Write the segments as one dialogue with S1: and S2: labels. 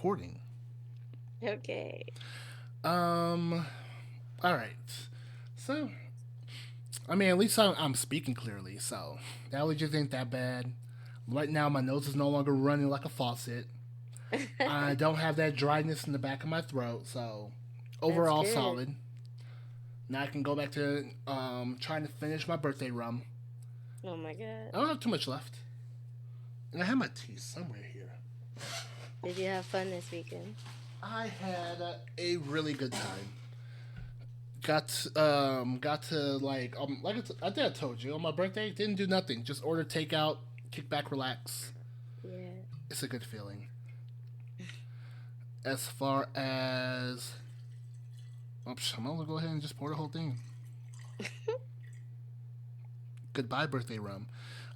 S1: recording.
S2: Okay.
S1: Um, all right. So, I mean, at least I'm speaking clearly, so the allergies ain't that bad. Right now, my nose is no longer running like a faucet. I don't have that dryness in the back of my throat, so
S2: That's
S1: overall
S2: good.
S1: solid. Now I can go back to trying to finish my birthday rum.
S2: Oh my God.
S1: I don't have too much left, and I have my tea somewhere here.
S2: Did you have fun this weekend?
S1: I had a really good time. Got to I think I told you on my birthday didn't do nothing, just order takeout, kick back, relax.
S2: Yeah.
S1: It's a good feeling. As far as I'm gonna go ahead and just pour the whole thing. Goodbye, birthday rum.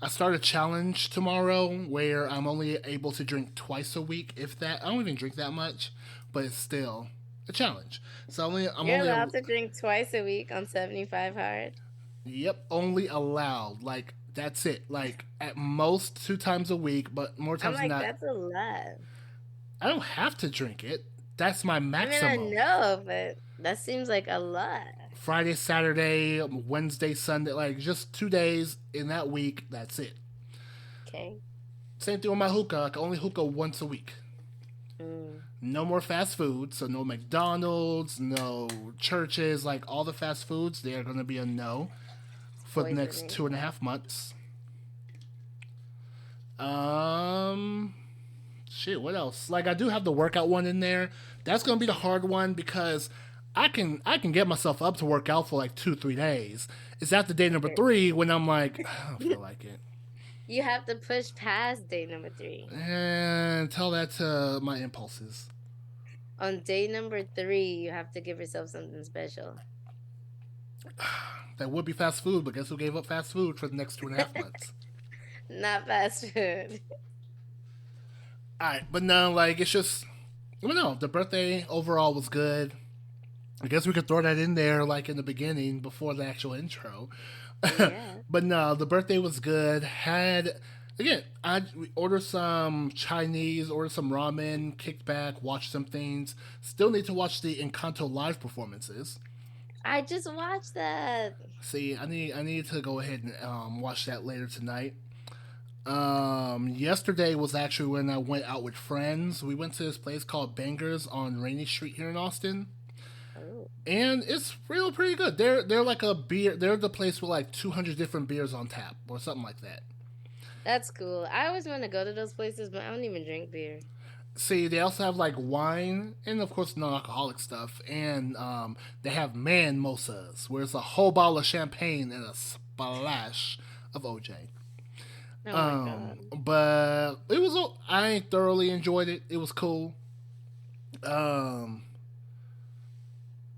S1: I start a challenge tomorrow where I'm only able to drink twice a week, if that. I don't even drink that much, but it's still a challenge. So I'm
S2: You're
S1: only
S2: allowed to drink twice a week on 75 hard.
S1: yep, only allowed. Like that's it. Like at most 2 times a week, but more
S2: I'm
S1: times than
S2: like,
S1: not,
S2: that's a lot.
S1: I don't have to drink it. That's my
S2: I mean, I
S1: maximum.
S2: know, but that seems like a lot.
S1: Friday, Saturday, Wednesday, Sunday, like just 2 days in that week. That's it.
S2: Okay.
S1: Same thing with my hookah. I can only hookah once a week.
S2: Mm,
S1: No more fast food, so no McDonald's, no churches, like all the fast foods, they are going to be a no for the next
S2: poisoning.
S1: 2.5 months. Um, Shit, what else? Like I do have the workout one in there. That's gonna be the hard one because I can get myself up to work out for like 2 3 days. It's after day number
S2: Sure.
S1: three when I'm like I don't feel like it,
S2: You have to push past day number 3.
S1: and tell that to my impulses.
S2: On day number 3, you have to give yourself something special.
S1: That would be fast food, but guess who gave up fast food for the next 2.5 months?
S2: Not fast food.
S1: All right, but no, like it's just well, no. The birthday overall was good. I guess we could throw that in there like in the beginning before the actual intro.
S2: Yeah.
S1: But no, the birthday was good. Had again, I ordered some Chinese, ordered some ramen, kicked back, watched some things. Still need to watch the Encanto live performances.
S2: I just watched that.
S1: See, I need to go ahead and watch that later tonight. Yesterday was actually when I went out with friends. We went to this place called Bangers on Rainy Street here in Austin,
S2: Oh,
S1: and it's real pretty good. They're like a beer. They're the place with like 200 different beers on tap or something like that.
S2: that's cool. I always want to go to those places, but I don't even drink beer.
S1: See, they also have like wine and of course non-alcoholic stuff, and they have man mosas, where it's a whole bottle of champagne and a splash of OJ.
S2: Oh my God.
S1: But it was I thoroughly enjoyed it. It was cool. Um,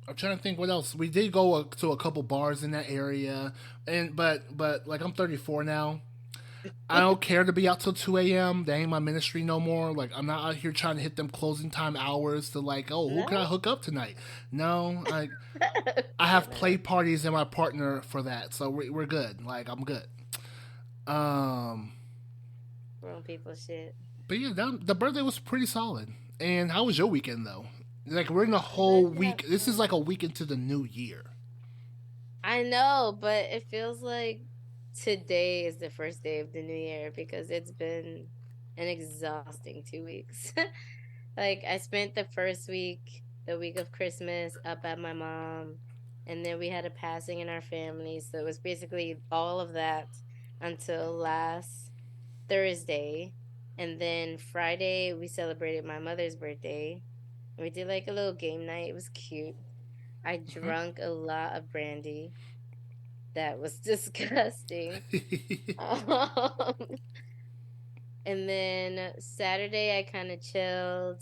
S1: I'm trying to think what else. We did go to a couple bars in that area, and but like I'm 34 now. I don't care to be out till 2 a.m. That ain't my ministry no more. Like I'm not out here trying to hit them closing time hours to like, oh, who can I
S2: No?
S1: hook up tonight? No, I
S2: You
S1: have play
S2: know,
S1: parties and my partner for that, so we're good. Like I'm good. Um,
S2: grown people shit.
S1: but yeah, the birthday was pretty solid. And how was your weekend though? Like we're in a
S2: I
S1: whole
S2: got to have
S1: week. This is
S2: fun.
S1: like a week into the new year.
S2: I know, but it feels like today is the first day of the new year because it's been an exhausting 2 weeks. Like, I spent the first week, the week of Christmas, up at my mom, and then we had a passing in our family. So it was basically all of that until last Thursday. And then Friday, we celebrated my mother's birthday. We did like a little game night. It was cute. I drank a lot of brandy. That was disgusting. Um, and then Saturday, I kind of chilled.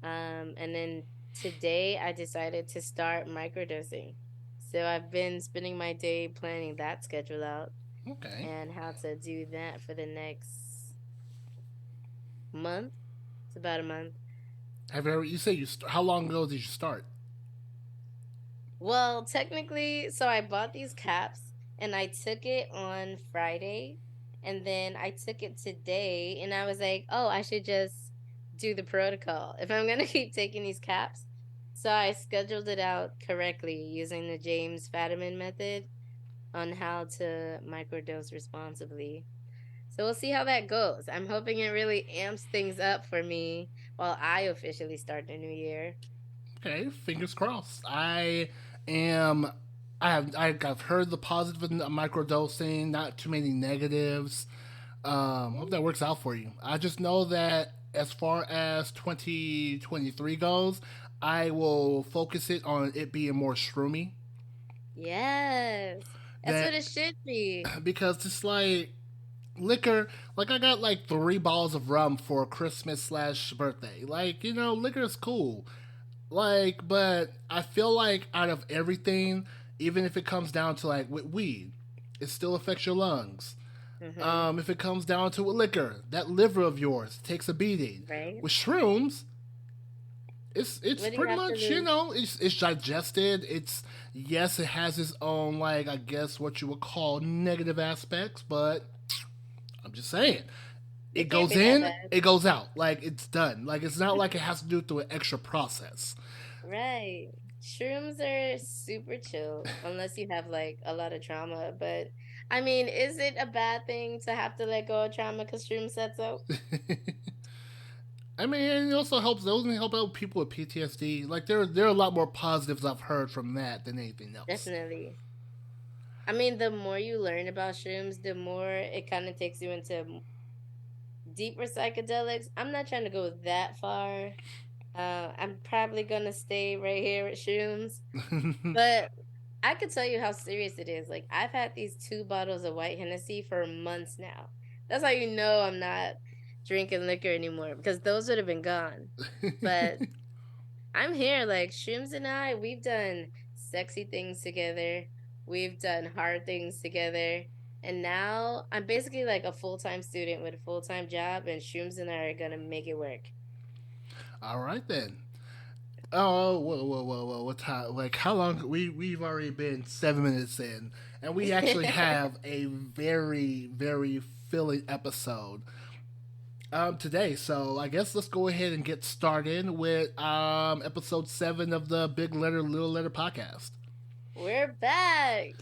S2: And then today, I decided to start microdosing. So I've been spending my day planning that schedule out
S1: Okay.
S2: and how to do that for the next month. It's about a month.
S1: Have you ever? You say How long ago did you start?
S2: Well, technically, so I bought these caps and I took it on Friday and then I took it today and I was like, oh, I should just do the protocol. If I'm gonna keep taking these caps, so I scheduled it out correctly using the James Fadiman method on how to microdose responsibly. So we'll see how that goes. I'm hoping it really amps things up for me while I officially start the new year.
S1: Okay, fingers crossed. Am. I've heard the positive of microdosing, not too many negatives. Hope that works out for you. I just know that as far as 2023 goes, I will focus it on it being more shroomy.
S2: Yes. That's
S1: That
S2: what it should be.
S1: because it's like liquor. Like I got like 3 bottles of rum for Christmas slash birthday. Like liquor is cool. Like, but I feel like out of everything, even if it comes down to like with weed, it still affects your lungs.
S2: Mm-hmm.
S1: If it comes down to a liquor, that liver of yours takes a beating.
S2: Right?
S1: With shrooms, it's
S2: What do you
S1: pretty
S2: have to
S1: much
S2: lose?
S1: it's digested. It's yes, it has its own like I guess what you would call negative aspects, but I'm just saying it
S2: It can't
S1: goes
S2: be that
S1: in,
S2: bad.
S1: it goes out. Like it's done. Like it's not like it has to do through an extra process.
S2: Right. Shrooms are super chill unless you have like a lot of trauma. But I mean, is it a bad thing to have to let go of trauma because shrooms said so?
S1: I mean, it also helps. Those help out people with PTSD. Like there are a lot more positives I've heard from that than anything else.
S2: Definitely. I mean, the more you learn about shrooms, the more it kind of takes you into deeper psychedelics. I'm not trying to go that far. I'm probably gonna stay right here with shrooms. But I could tell you how serious it is. Like I've had these 2 bottles of white Hennessy for months now. That's how you know I'm not drinking liquor anymore because those would have been gone. But I'm here. Like Shrooms and I, we've done sexy things together. We've done hard things together. And now I'm basically like a full-time student with a full-time job, and Shrooms and I are gonna make it work.
S1: All right then. Oh, whoa! What time? Like how long? We've already been 7 minutes in, and we actually have a very filling episode today. So I guess let's go ahead and get started with episode 7 of the Big Letter Little Letter podcast.
S2: We're back.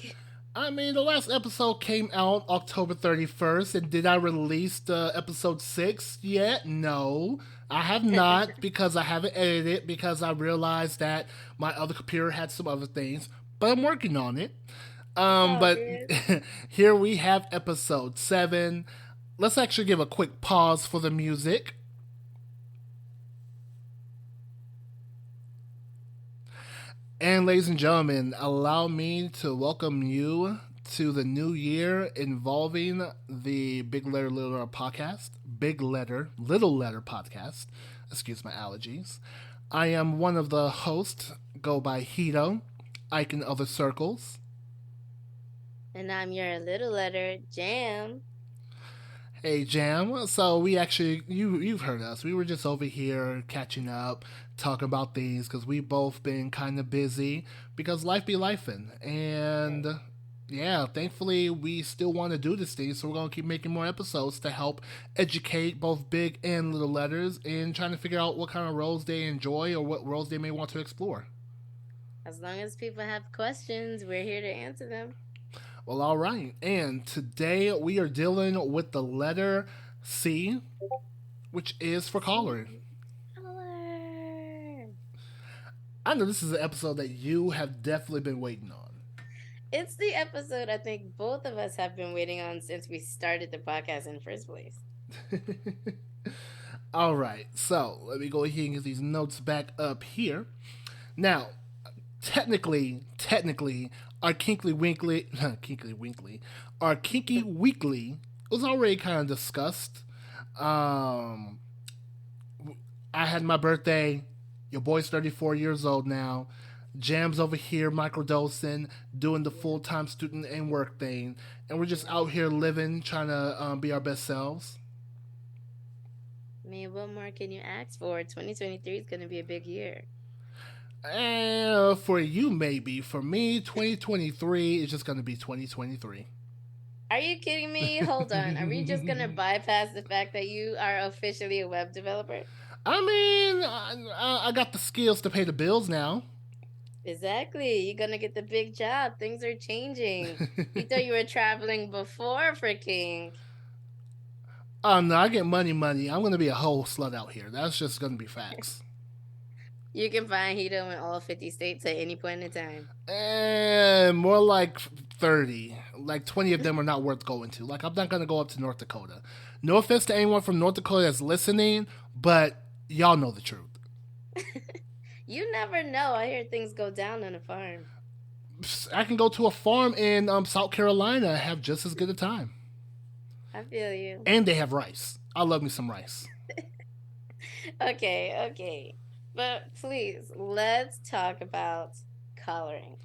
S1: I mean, the last episode came out October 31st, and did I release the episode 6 yet? No, I have not because I haven't edited it because I realized that my other computer had some other things, but I'm working on it.
S2: It's all
S1: But
S2: good.
S1: here we have episode 7. Let's actually give a quick pause for the music. And ladies and gentlemen, allow me to welcome you to the new year involving the Big Letter Little Letter podcast. Big Letter Little Letter podcast. Excuse my allergies. I am one of the hosts, go by Hedo, Ike in other circles.
S2: And I'm your little letter, Jam.
S1: Hey Jam, so we actually you've heard us. We were just over here catching up, talking about things because we both been kind of busy because life be lifing, and
S2: Right.
S1: yeah, thankfully we still want to do this thing, so we're gonna keep making more episodes to help educate both big and little letters and trying to figure out what kind of roles they enjoy or what roles they may want to explore.
S2: As long as people have questions, we're here to answer them.
S1: Well, all right, and today we are dealing with the letter C, which is for caller.
S2: See, color.
S1: I know this is an episode that you have definitely been waiting on.
S2: It's the episode I think both of us have been waiting on since we started the podcast in the first place.
S1: All right, so let me go ahead and get these notes back up here. Now, technically, our our Kinky Weekly was already kind of discussed. Um, I had my birthday. Your boy's 34 years old now. Jam's over here microdosing, doing the full time student and work thing, and we're just out here living, trying to be our best selves.
S2: I mean, what more can you ask for? 2023 is going to be a big year.
S1: For you, maybe. For me, 2023 is just going to be 2023.
S2: Are you kidding me? Hold on. Are we just going to bypass the fact that you are officially a web developer?
S1: I mean, I got the skills to pay the bills now.
S2: Exactly. You're gonna get the big job. Things are changing. You thought you were traveling before for King.
S1: Oh no, I get money, money. I'm gonna be a whole slut out here. That's just gonna be facts.
S2: You can find Hedo in all 50 states at any point in time.
S1: And more like 30. Like 20 of them are not worth going to. Like, I'm not gonna go up to North Dakota. No offense to anyone from North Dakota that's listening, but y'all know the truth.
S2: You never know. I hear things go down on a farm.
S1: I can go to a farm in South Carolina and have just as good a time.
S2: I feel you.
S1: And they have rice. I love me some rice.
S2: Okay, okay. But please, let's talk about coloring.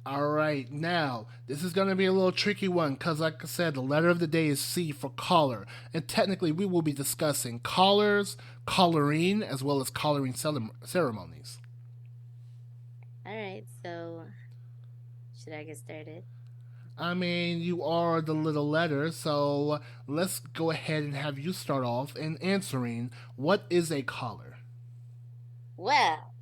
S1: All right, now this is going to be a little tricky one because, like I said, the letter of the day is C for color, and technically we will be discussing colors, coloring, as well as coloring ceremonies.
S2: All right, so should I get started?
S1: I mean, you are the little letter, so let's go ahead and have you start off in answering what is a collar.
S2: Well,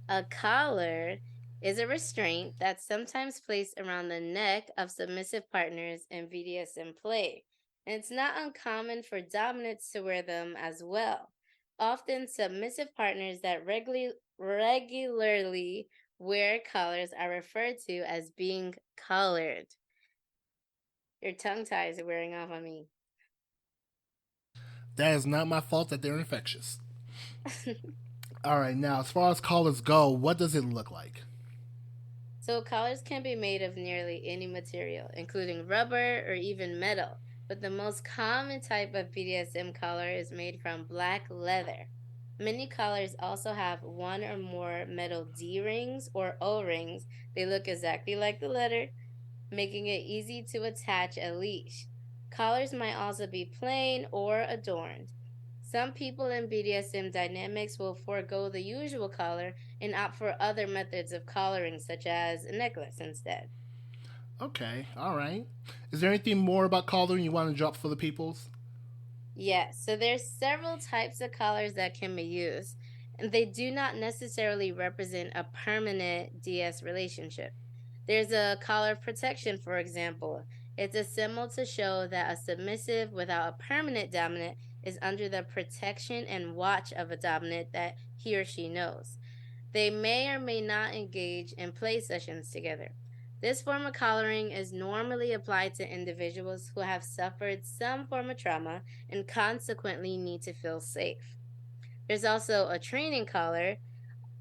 S2: a collar is a restraint that's sometimes placed around the neck of submissive partners in BDSM play. And it's not uncommon for dominants to wear them as well. Often, submissive partners that regularly wear collars are referred to as being collared. Your tongue ties are wearing off on me.
S1: That is not my fault that they're infectious. All right, now as far as collars go, what does it look like?
S2: So collars can be made of nearly any material, including rubber or even metal. But the most common type of BDSM collar is made from black leather. Many collars also have one or more metal D rings or O rings. They look exactly like the letter, making it easy to attach a leash. Collars might also be plain or adorned. Some people in BDSM dynamics will forego the usual collar and opt for other methods of collaring, such as a necklace instead.
S1: Okay, all right. Is there anything more about collaring you want to drop for the peoples?
S2: Yes, so there's several types of collars that can be used, and they do not necessarily represent a permanent DS relationship. There's a collar of protection, for example. It's a symbol to show that a submissive without a permanent dominant is under the protection and watch of a dominant that he or she knows. They may or may not engage in play sessions together. This form of collaring is normally applied to individuals who have suffered some form of trauma and consequently need to feel safe. There's also a training collar,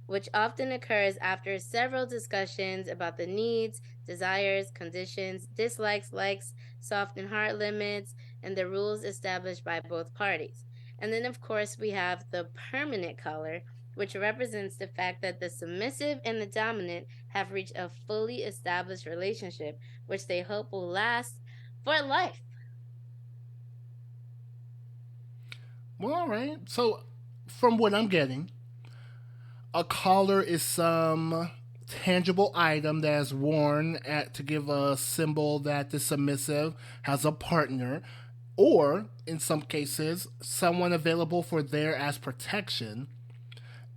S2: which often occurs after several discussions about the needs, desires, conditions, dislikes, likes, soft and hard limits, and the rules established by both parties. And then, of course, we have the permanent collar, which represents the fact that the submissive and the dominant have reached a fully established relationship, which they hope will last for life.
S1: Well, all right. So, from what I'm getting, a collar is some tangible item that is worn to give a symbol that the submissive has a partner, or in some cases, someone available for there as protection,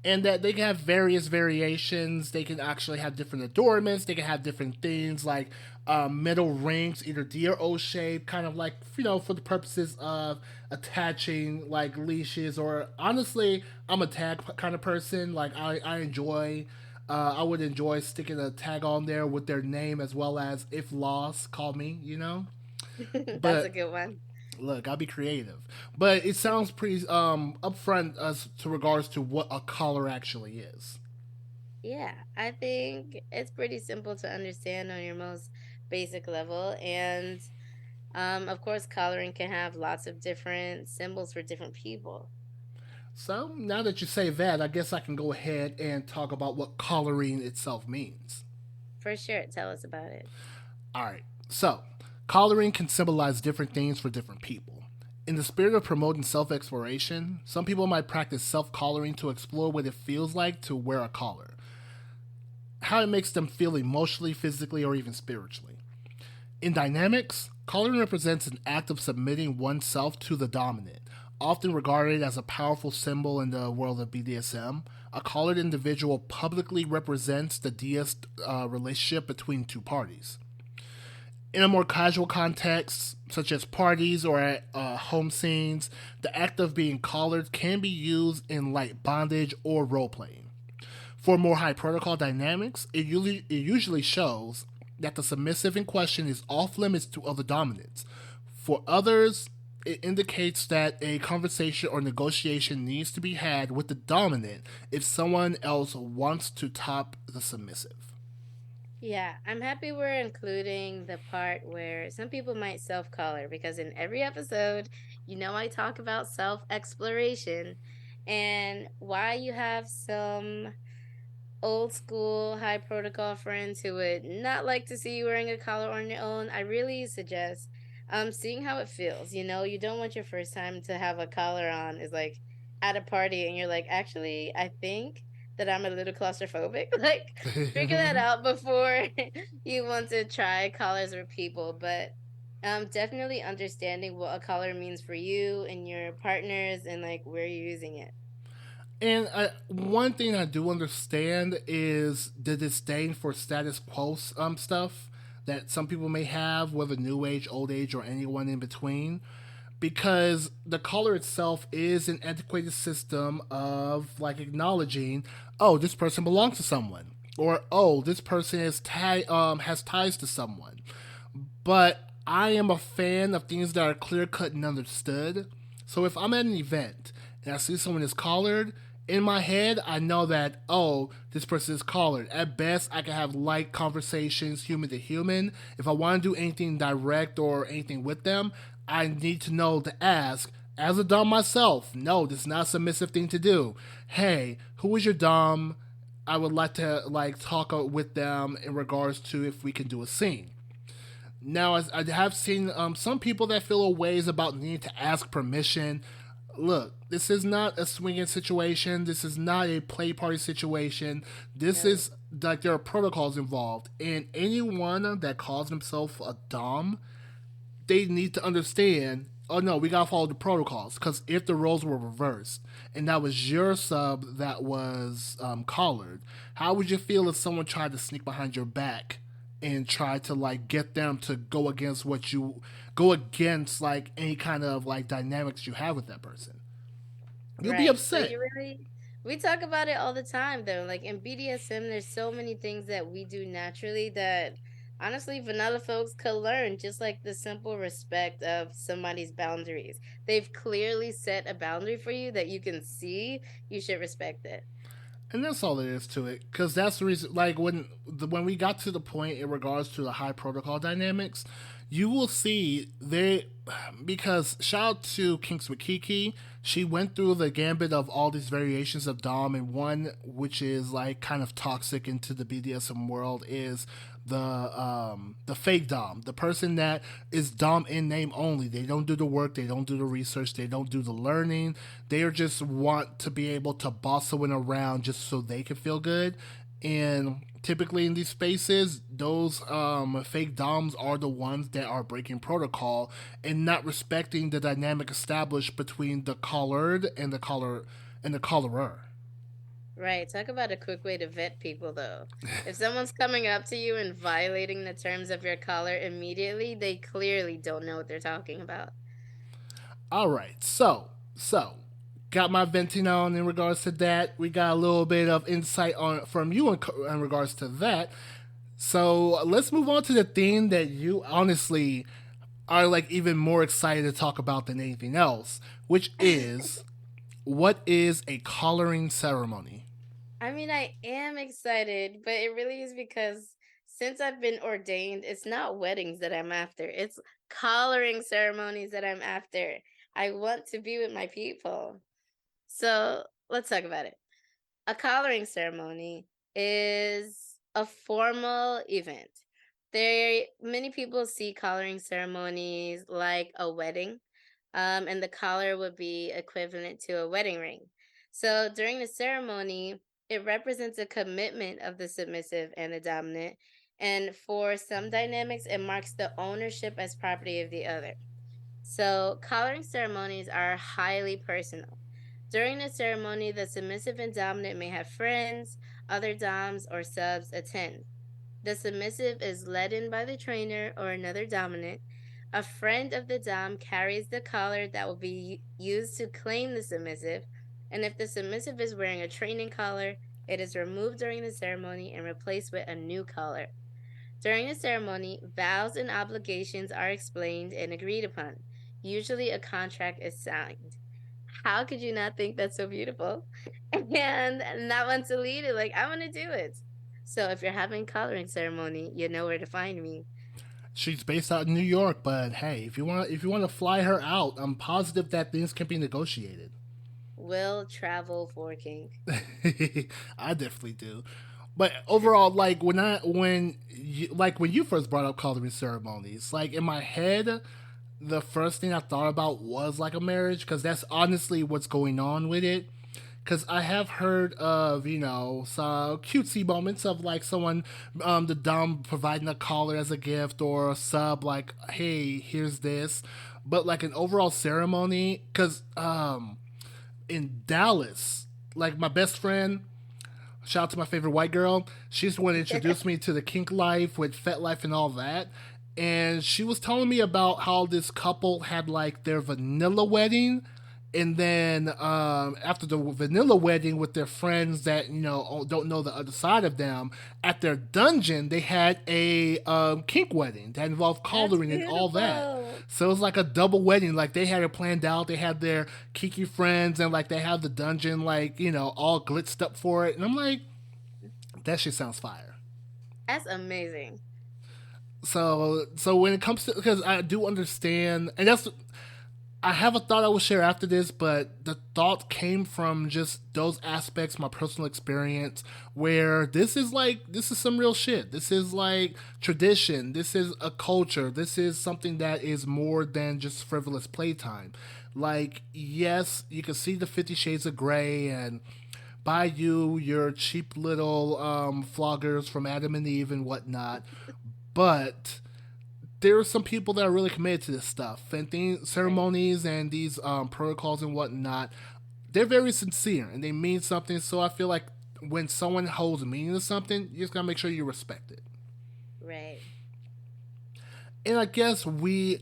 S1: and that they can have various variations. They can actually have different adornments. They can have different things like metal rings, either D or O shape, kind of like, for the purposes of attaching like leashes. Or honestly, I'm a tag kind of person. Like I enjoy. I would enjoy sticking a tag on there with their name as well as if lost, call me.
S2: That's a
S1: But
S2: good one.
S1: look, I'll be creative. But it sounds pretty upfront as to regards to what a collar actually is.
S2: Yeah, I think it's pretty simple to understand on your most basic level. And of course, coloring can have lots of different symbols for different people.
S1: So now that you say that, I guess I can go ahead and talk about what collaring itself means.
S2: For sure. Tell us about it.
S1: All right. So, collaring can symbolize different things for different people. In the spirit of promoting self exploration, some people might practice self collaring to explore what it feels like to wear a collar, how it makes them feel emotionally, physically, or even spiritually. In dynamics, collaring represents an act of submitting oneself to the dominant, often regarded as a powerful symbol in the world of BDSM. A collared individual publicly represents the DS relationship between two parties. In a more casual context, such as parties or at home scenes, the act of being collared can be used in light bondage or role playing. For more high protocol dynamics, it usually shows that the submissive in question is off limits to other dominants. For others, it indicates that a conversation or negotiation needs to be had with the dominant if someone else wants to top the submissive.
S2: Yeah, I'm happy we're including the part where some people might self color because in every episode, I talk about self exploration and why you have some old school high protocol friends who would not like to see you wearing a collar on your own. I really suggest seeing how it feels. You don't want your first time to have a collar on is like at a party and you're like, actually, I think that I'm a little claustrophobic. Like figure that out before you want to try collars with people. But definitely understanding what a collar means for you and your partners and like where you're using it.
S1: And one thing I do understand is the disdain for status quo stuff that some people may have, whether new age, old age, or anyone in between, because the color itself is an antiquated system of like acknowledging, oh, this person belongs to someone, or oh, this person has ties to someone. But I am a fan of things that are clear cut and understood. So if I'm at an event and I see someone is collared, in my head, I know that, oh, this person is collared. At best, I can have light conversations, human to human. If I want to do anything direct or anything with them, I need to know to ask, as a Dom myself, no, this is not a submissive thing to do. Hey, who is your Dom? I would like to like talk with them in regards to if we can do a scene. Now, as I have seen some people that feel a ways about needing to ask permission. Look, this is not a swinging situation. This is not a play party situation. This
S2: No.
S1: is like there are protocols involved, and anyone that calls himself a dom, they need to understand. Oh no, we gotta follow the protocols because if the roles were reversed and that was your sub that was collared, how would you feel if someone tried to sneak behind your back and try to like get them to go against what you go against like any kind of like dynamics you have with that person? You'll be
S2: Right. So
S1: upset.
S2: you really we talk about it all the time though. Like in BDSM there's so many things that we do naturally that honestly vanilla folks could learn just like the simple respect of somebody's boundaries. They've clearly set a boundary for you that you can see, you should respect it.
S1: And that's all there is to it, because that's the reason. Like when we got to the point in regards to the high protocol dynamics, you will see they because shout out to Kinks with Kiki. She went through the gambit of all these variations of Dom, and one which is like kind of toxic into the BDSM world is the fake Dom, the person that is Dom in name only. They don't do the work, they don't do the research, they don't do the learning. They are just want to be able to boss someone around just so they can feel good. And typically in these spaces, those fake doms are the ones that are breaking protocol and not respecting the dynamic established between the collared and the collarer.
S2: Right. Talk about a quick way to vet people though. If someone's coming up to you and violating the terms of your collar immediately, they clearly don't know what they're talking about.
S1: All right, so got my venting on in regards to that. We got a little bit of insight on from you in regards to that. So let's move on to the thing that you honestly are like even more excited to talk about than anything else, which is what is a collaring ceremony?
S2: I mean, I am excited, but it really is because since I've been ordained, it's not weddings that I'm after. It's collaring ceremonies that I'm after. I want to be with my people. So let's talk about it. A collaring ceremony is a formal event. There, many people see collaring ceremonies like a wedding, and the collar would be equivalent to a wedding ring. So during the ceremony, it represents a commitment of the submissive and the dominant. And for some dynamics, it marks the ownership as property of the other. So, collaring ceremonies are highly personal. During the ceremony, the submissive and dominant may have friends, other doms, or subs attend. The submissive is led in by the trainer or another dominant. A friend of the dom carries the collar that will be used to claim the submissive, and if the submissive is wearing a training collar, it is removed during the ceremony and replaced with a new collar. During the ceremony, vows and obligations are explained and agreed upon. Usually, a contract is signed. How could you not think that's so beautiful? And not want to lead it? Like, I want to do it. So, if you're having coloring ceremony, you know where to find me.
S1: She's based out in New York, but hey, if you want to fly her out, I'm positive that things can be negotiated.
S2: Will travel for King.
S1: I definitely do. But overall, like when you first brought up coloring ceremonies, like in my head, the first thing I thought about was like a marriage because that's honestly what's going on with it. Because I have heard of some cutesy moments of like someone, the dom providing a collar as a gift or a sub like, hey, here's this. But like an overall ceremony, because in Dallas, like my best friend, shout out to my favorite white girl. She's the one that introduced me to the kink life with Fetlife and all that. And she was telling me about how this couple had like their vanilla wedding. And then after the vanilla wedding with their friends that don't know the other side of them, at their dungeon they had a kink wedding that involved
S2: That's
S1: collaring and all that.
S2: beautiful.
S1: So it was like a double wedding. Like they had it planned out. They had their kiki friends and like they have the dungeon like all glitzed up for it. And I'm like, that shit sounds fire.
S2: That's amazing.
S1: So when it comes to, because I do understand, and that's, I have a thought I will share after this, but the thought came from just those aspects, my personal experience, where this is some real shit. This is like tradition. This is a culture. This is something that is more than just frivolous playtime. Like, yes, you can see the 50 Shades of Grey and by you, your cheap little floggers from Adam and Eve and whatnot, but there are some people that are really committed to this stuff and things,
S2: Right.
S1: ceremonies and these protocols and whatnot. They're very sincere and they mean something. So I feel like when someone holds meaning to something, you just gotta make sure you respect it.
S2: Right.
S1: And I guess we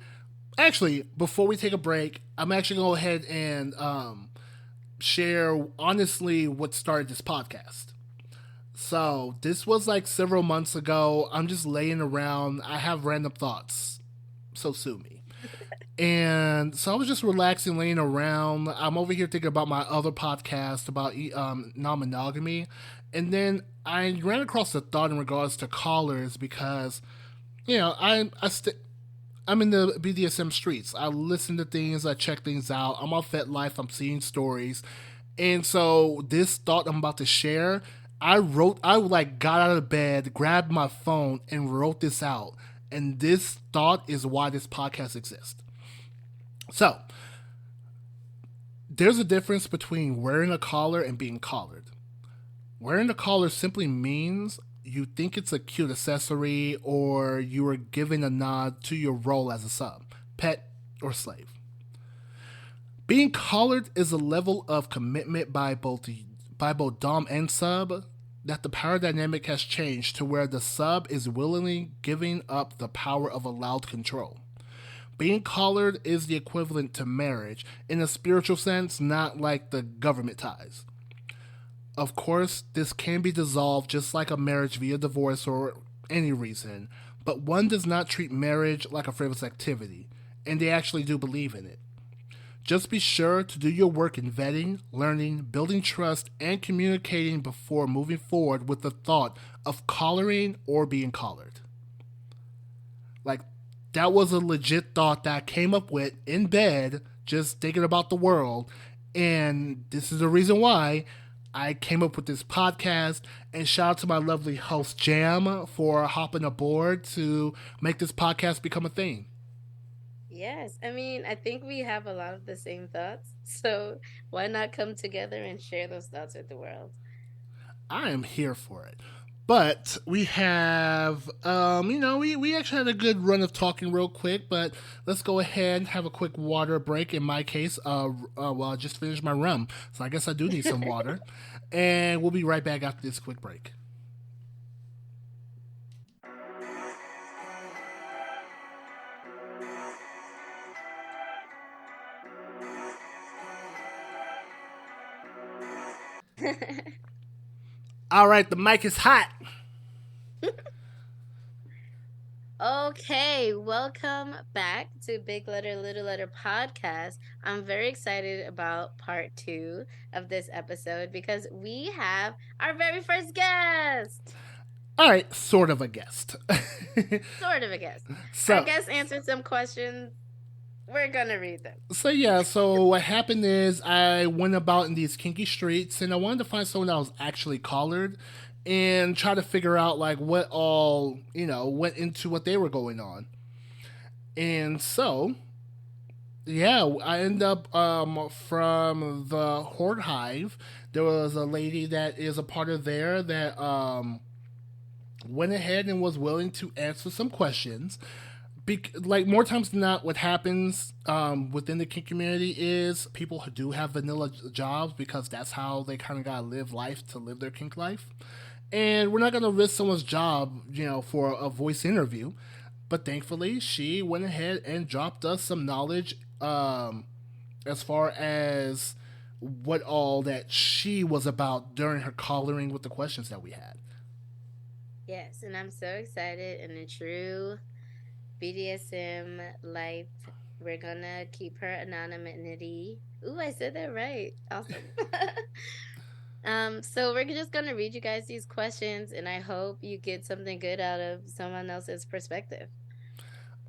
S1: actually, before we take a break, I'm actually gonna go ahead and share honestly what started this podcast. So this was like several months ago. I'm just laying around. I have random thoughts. So sue me. And so I was just relaxing, laying around. I'm over here thinking about my other podcast about non-monogamy, and then I ran across a thought in regards to callers because I'm in the BDSM streets. I listen to things, I check things out. I'm on FetLife, I'm seeing stories. And so this thought I'm about to share, I like got out of bed, grabbed my phone, and wrote this out. And this thought is why this podcast exists. So, there's a difference between wearing a collar and being collared. Wearing a collar simply means you think it's a cute accessory or you are giving a nod to your role as a sub, pet, or slave. Being collared is a level of commitment by both Dom and sub that the power dynamic has changed to where the sub is willingly giving up the power of allowed control. Being collared is the equivalent to marriage in a spiritual sense, not like the government ties. Of course, this can be dissolved just like a marriage via divorce or any reason, but one does not treat marriage like a frivolous activity, and they actually do believe in it. Just be sure to do your work in vetting, learning, building trust, and communicating before moving forward with the thought of collaring or being collared. Like, that was a legit thought that I came up with in bed, just thinking about the world. And this is the reason why I came up with this podcast. And shout out to my lovely host, Jam, for hopping aboard to make this podcast become a thing.
S2: Yes. I mean, I think we have a lot of the same thoughts. So why not come together and share those thoughts with the world?
S1: I am here for it. But we have, we actually had a good run of talking real quick, but let's go ahead and have a quick water break. In my case, I just finished my rum, so I guess I do need some water. And we'll be right back after this quick break. All right, the mic is hot.
S2: Okay, welcome back to Big Letter Little Letter podcast. I'm very excited about part 2 of this episode because we have our very first guest.
S1: All right, sort of a guest.
S2: Sort of a guest.
S1: So,
S2: our guest answered some questions. We're gonna read them.
S1: So what happened is I went about in these kinky streets and I wanted to find someone that was actually collared and try to figure out like what all, went into what they were going on. And so, yeah, I ended up from the WhoreHive. There was a lady that is a part of there that went ahead and was willing to answer some questions. Like more times than not, what happens within the kink community is people who do have vanilla jobs because that's how they kind of gotta live life to live their kink life. And we're not gonna risk someone's job, for a voice interview. But thankfully, she went ahead and dropped us some knowledge as far as what all that she was about during her collaring with the questions that we had.
S2: Yes, and I'm so excited. In a true BDSM life, we're gonna keep her anonymity. Ooh, I said that right. Awesome. So we're just gonna read you guys these questions, and I hope you get something good out of someone else's perspective.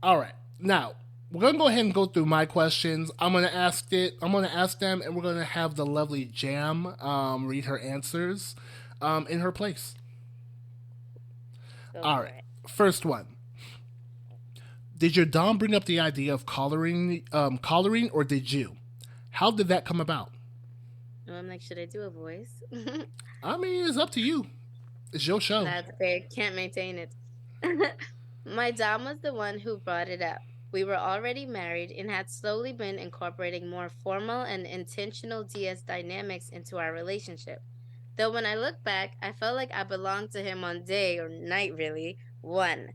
S1: All right, now we're gonna go ahead and go through my questions. I'm gonna ask them, and we're gonna have the lovely Jam read her answers in her place. All right, first one. Did your dom bring up the idea of collaring, or did you? How did that come about?
S2: I'm like, should I do a voice?
S1: I mean, it's up to you. It's your show.
S2: That's fair. Can't maintain it. My dom was the one who brought it up. We were already married and had slowly been incorporating more formal and intentional DS dynamics into our relationship. Though when I look back, I felt like I belonged to him on day or night, really, one.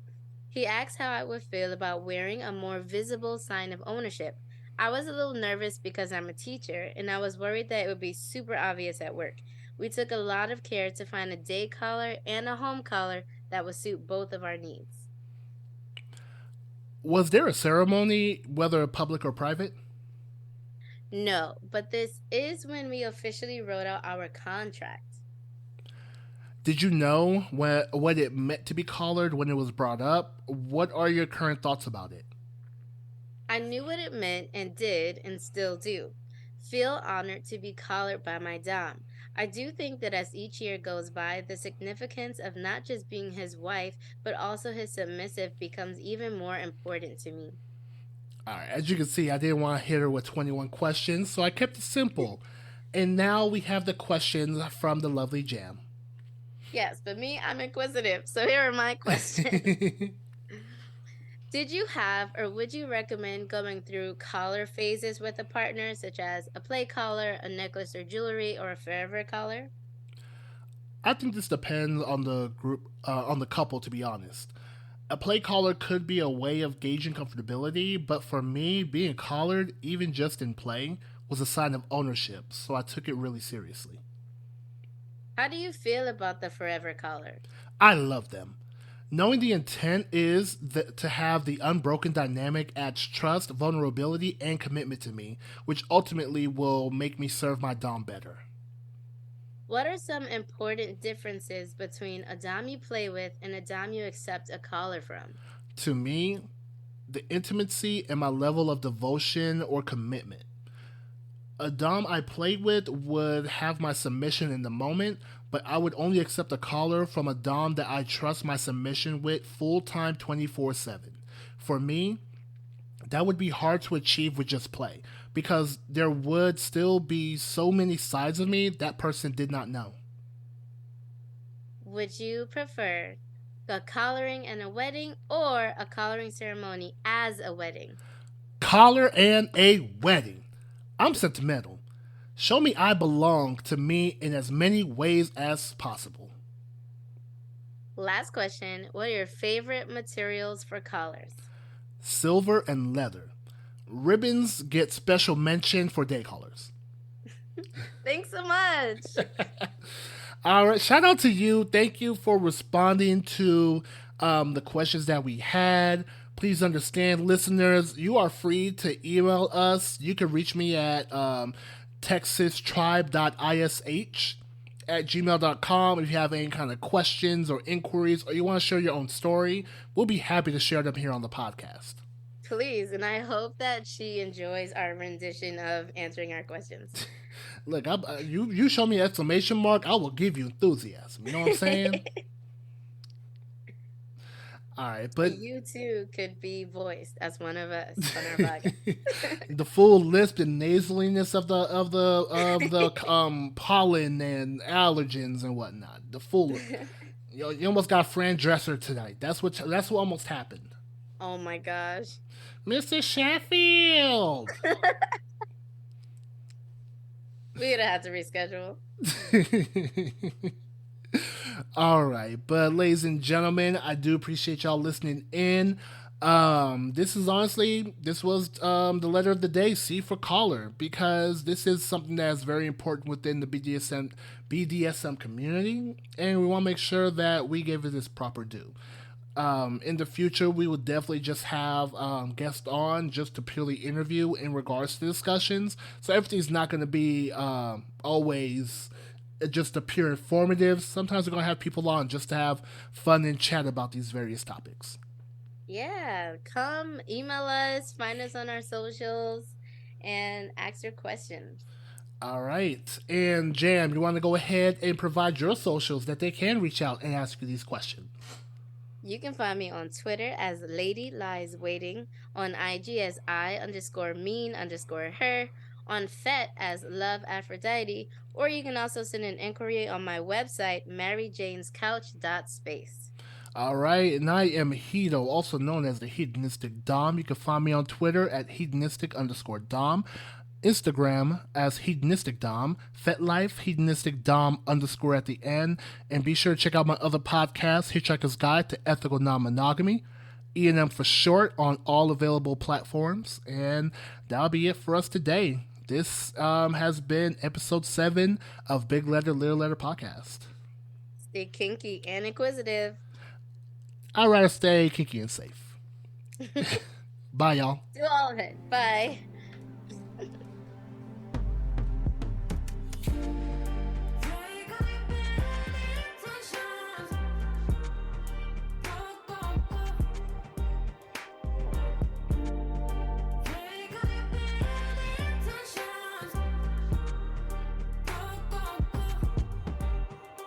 S2: He asked how I would feel about wearing a more visible sign of ownership. I was a little nervous because I'm a teacher, and I was worried that it would be super obvious at work. We took a lot of care to find a day collar and a home collar that would suit both of our needs.
S1: Was there a ceremony, whether public or private?
S2: No, but this is when we officially wrote out our contract.
S1: Did you know what it meant to be collared when it was brought up? What are your current thoughts about it?
S2: I knew what it meant and did and still do. Feel honored to be collared by my dom. I do think that as each year goes by, the significance of not just being his wife, but also his submissive becomes even more important to me.
S1: All right, as you can see, I didn't want to hit her with 21 questions, so I kept it simple. And now we have the questions from the lovely Jam.
S2: Yes, but me, I'm inquisitive, so here are my questions. Did you have or would you recommend going through collar phases with a partner, such as a play collar, a necklace or jewelry, or a forever collar?
S1: I think this depends on the group, on the couple, to be honest. A play collar could be a way of gauging comfortability, but for me, being collared, even just in play, was a sign of ownership, so I took it really seriously.
S2: How do you feel about the forever collar?
S1: I love them. Knowing the intent is to have the unbroken dynamic adds trust, vulnerability, and commitment to me, which ultimately will make me serve my dom better.
S2: What are some important differences between a dom you play with and a dom you accept a collar from?
S1: To me, the intimacy and my level of devotion or commitment. A dom I played with would have my submission in the moment, but I would only accept a collar from a dom that I trust my submission with full time 24/7. For me, that would be hard to achieve with just play because there would still be so many sides of me that person did not know.
S2: Would you prefer a collaring and a wedding or a collaring ceremony as a wedding?
S1: Collar and a wedding. I'm sentimental. Show me I belong to me in as many ways as possible.
S2: Last question. What are your favorite materials for collars?
S1: Silver and leather. Ribbons get special mention for day callers.
S2: Thanks so much.
S1: All right, shout out to you. Thank you for responding to the questions that we had. Please understand, listeners, you are free to email us. You can reach me at texastribe.ish@gmail.com if you have any kind of questions or inquiries or you want to share your own story. We'll be happy to share them here on the podcast.
S2: Please, and I hope that she enjoys our rendition of answering our questions.
S1: Look, you show me an exclamation mark, I will give you enthusiasm. You know what I'm saying? All right, but
S2: you too could be voiced as one of us on our podcast.
S1: The full lisp and nasaliness of the pollen and allergens and whatnot. The full, you almost got Fran Dresser tonight. That's what almost happened.
S2: Oh my gosh,
S1: Mr. Sheffield.
S2: We'd have to reschedule.
S1: All right, but ladies and gentlemen, I do appreciate y'all listening in. This was the letter of the day, C for caller, because this is something that is very important within the BDSM community, and we want to make sure that we give it its proper due. In the future, we will definitely just have guests on just to purely interview in regards to discussions. So everything's not going to be always just a pure informative. Sometimes we're going to have people on just to have fun and chat about these various topics.
S2: Yeah, come email us, find us on our socials, and ask your questions.
S1: All right. And Jam, you want to go ahead and provide your socials that they can reach out and ask you these questions?
S2: You can find me on Twitter as Lady Lies Waiting, on IG as I_mean_her, on Fet as LoveAphrodite, or you can also send an inquiry on my website, maryjanescouch.space.
S1: All right, and I am Hedo, also known as the Hedonistic Dom. You can find me on Twitter at hedonistic_dom, Instagram as HedonisticDom, Fetlife, HedonisticDom_ at the end, and be sure to check out my other podcast, Hitchhiker's Guide to Ethical Non-Monogamy, E&M for short, on all available platforms. And that'll be it for us today. This has been episode 7 of Big Letter, Little Letter Podcast.
S2: Stay kinky and inquisitive.
S1: I'd rather stay kinky and safe. Bye, y'all.
S2: Do all of it. Bye.